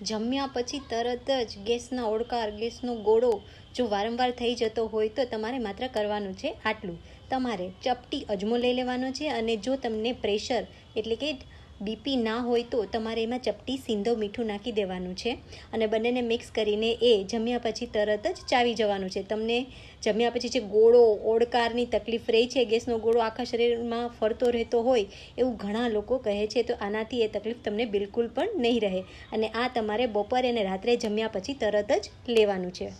જમ્યા પછી તરત જ ગેસના ઓડકાર, ગેસનો ગોળો જો વારંવાર થઈ જતો હોય તો તમારે માત્ર કરવાનું છે આટલું. તમારે ચપટી અજમો લઈ લેવાનો છે, અને જો તમને પ્રેશર એટલે કે બીપી ના હોય તો તમારે એમાં ચપટી સિંધો મીઠું નાખી દેવાનું છે, અને બંનેને મિક્સ કરીને એ જમ્યા પછી તરત જ ચાવી જવાનું છે. તમને જમ્યા પછી જે ગોળો, ઓડકારની તકલીફ રહી છે, ગેસનો ગોળો આખા શરીરમાં ફરતો રહેતો હોય એવું ઘણા લોકો કહે છે, તો આનાથી એ તકલીફ તમને બિલકુલ પણ નહીં રહે. અને આ તમારે બપોરે અને રાત્રે જમ્યા પછી તરત જ લેવાનું છે.